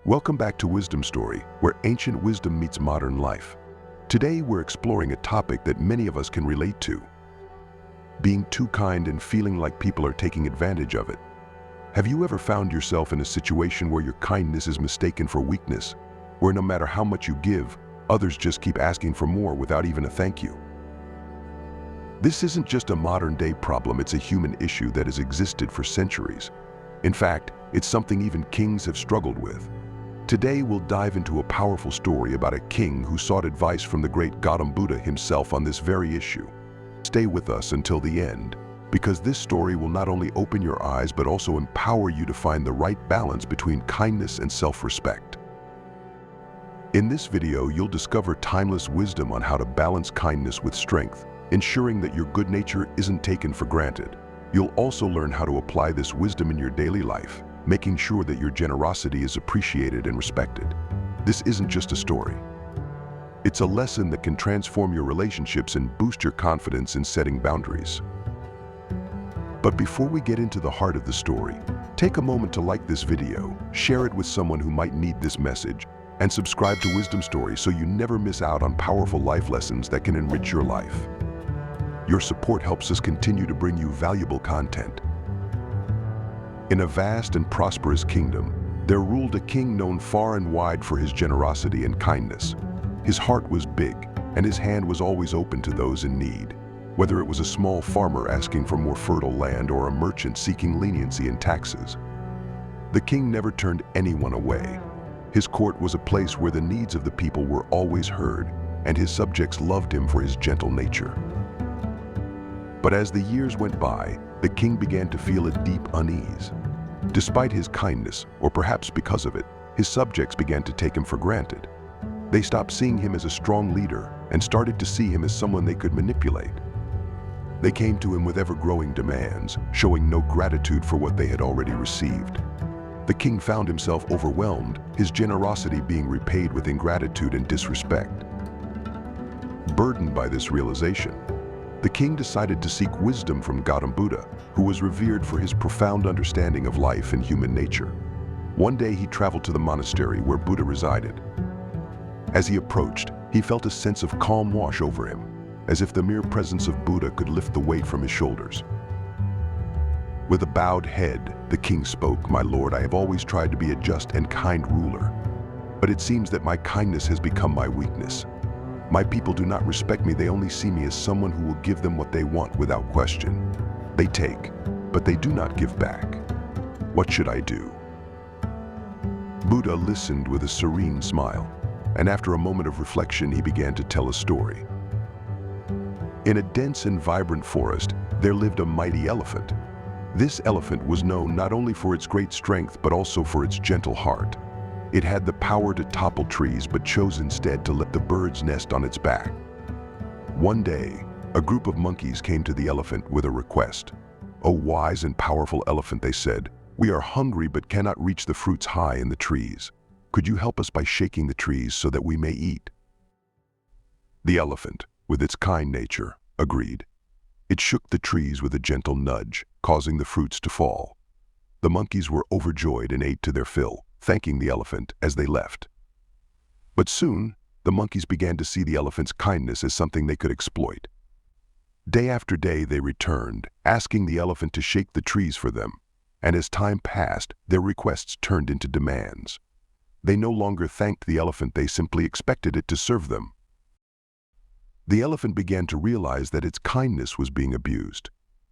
Welcome back to Wisdom Story, where ancient wisdom meets modern life. Today we're exploring a topic that many of us can relate to. Being too kind and feeling like people are taking advantage of it. Have you ever found yourself in a situation where your kindness is mistaken for weakness, where no matter how much you give, others just keep asking for more without even a thank you? This isn't just a modern-day problem, it's a human issue that has existed for centuries. In fact, it's something even kings have struggled with. Today we'll dive into a powerful story about a king who sought advice from the great Gautam Buddha himself on this very issue. Stay with us until the end, because this story will not only open your eyes but also empower you to find the right balance between kindness and self-respect. In this video, you'll discover timeless wisdom on how to balance kindness with strength, ensuring that your good nature isn't taken for granted. You'll also learn how to apply this wisdom in your daily life, making sure that your generosity is appreciated and respected. This isn't just a story. It's a lesson that can transform your relationships and boost your confidence in setting boundaries. But before we get into the heart of the story, take a moment to like this video, share it with someone who might need this message, and subscribe to Wisdom Story so you never miss out on powerful life lessons that can enrich your life. Your support helps us continue to bring you valuable content. In a vast and prosperous kingdom, there ruled a king known far and wide for his generosity and kindness. His heart was big, and his hand was always open to those in need, whether it was a small farmer asking for more fertile land or a merchant seeking leniency in taxes. The king never turned anyone away. His court was a place where the needs of the people were always heard, and his subjects loved him for his gentle nature. But as the years went by, the king began to feel a deep unease. Despite his kindness, or perhaps because of it, his subjects began to take him for granted. They stopped seeing him as a strong leader and started to see him as someone they could manipulate. They came to him with ever-growing demands, showing no gratitude for what they had already received. The king found himself overwhelmed, his generosity being repaid with ingratitude and disrespect. Burdened by this realization, the king decided to seek wisdom from Gautam Buddha, who was revered for his profound understanding of life and human nature. One day he traveled to the monastery where Buddha resided. As he approached, he felt a sense of calm wash over him, as if the mere presence of Buddha could lift the weight from his shoulders. With a bowed head, the king spoke, "My lord, I have always tried to be a just and kind ruler, but it seems that my kindness has become my weakness. My people do not respect me, they only see me as someone who will give them what they want without question. They take, but they do not give back. What should I do?" Buddha listened with a serene smile, and after a moment of reflection, he began to tell a story. In a dense and vibrant forest, there lived a mighty elephant. This elephant was known not only for its great strength, but also for its gentle heart. It had the power to topple trees, but chose instead to let the birds nest on its back. One day, a group of monkeys came to the elephant with a request. "O wise and powerful elephant," they said, "we are hungry but cannot reach the fruits high in the trees. Could you help us by shaking the trees so that we may eat?" The elephant, with its kind nature, agreed. It shook the trees with a gentle nudge, causing the fruits to fall. The monkeys were overjoyed and ate to their fill, thanking the elephant as they left. But soon, the monkeys began to see the elephant's kindness as something they could exploit. Day after day they returned, asking the elephant to shake the trees for them, and as time passed, their requests turned into demands. They no longer thanked the elephant, they simply expected it to serve them. The elephant began to realize that its kindness was being abused.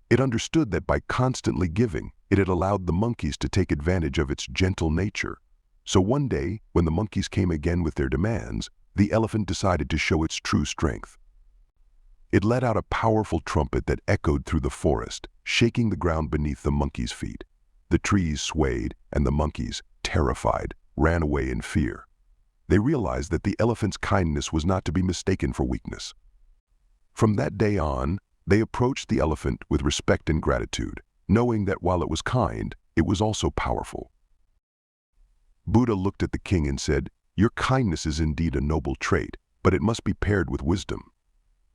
It understood that by constantly giving, it had allowed the monkeys to take advantage of its gentle nature. So one day, when the monkeys came again with their demands, the elephant decided to show its true strength. It let out a powerful trumpet that echoed through the forest, shaking the ground beneath the monkeys' feet. The trees swayed, and the monkeys, terrified, ran away in fear. They realized that the elephant's kindness was not to be mistaken for weakness. From that day on, they approached the elephant with respect and gratitude, knowing that while it was kind, it was also powerful. Buddha looked at the king and said, "Your kindness is indeed a noble trait, but it must be paired with wisdom.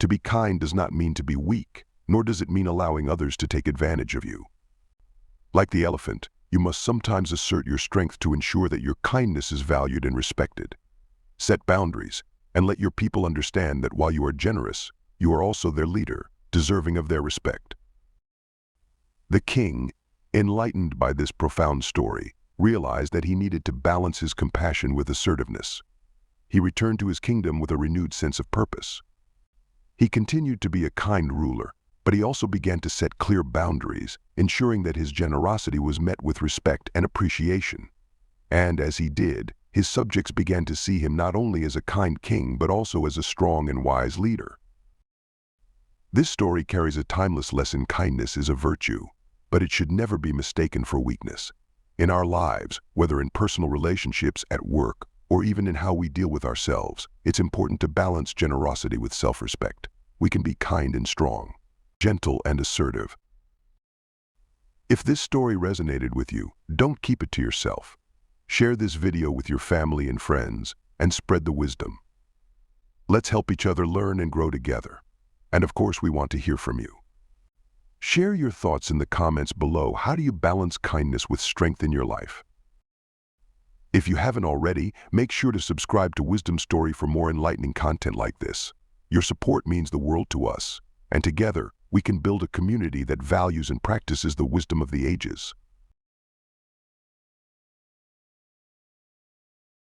To be kind does not mean to be weak, nor does it mean allowing others to take advantage of you. Like the elephant, you must sometimes assert your strength to ensure that your kindness is valued and respected. Set boundaries, and let your people understand that while you are generous, you are also their leader, deserving of their respect. The king, enlightened by this profound story, realized that he needed to balance his compassion with assertiveness. He returned to his kingdom with a renewed sense of purpose. He continued to be a kind ruler, but he also began to set clear boundaries, ensuring that his generosity was met with respect and appreciation. And as he did, his subjects began to see him not only as a kind king but also as a strong and wise leader. This story carries a timeless lesson: kindness is a virtue, but it should never be mistaken for weakness. In our lives, whether in personal relationships, at work, or even in how we deal with ourselves, it's important to balance generosity with self-respect. We can be kind and strong, gentle and assertive. If this story resonated with you, don't keep it to yourself. Share this video with your family and friends and spread the wisdom. Let's help each other learn and grow together. And of course, we want to hear from you. Share your thoughts in the comments below. How do you balance kindness with strength in your life? If you haven't already, make sure to subscribe to WisdomStory for more enlightening content like this. Your support means the world to us, and together we can build a community that values and practices the wisdom of the ages.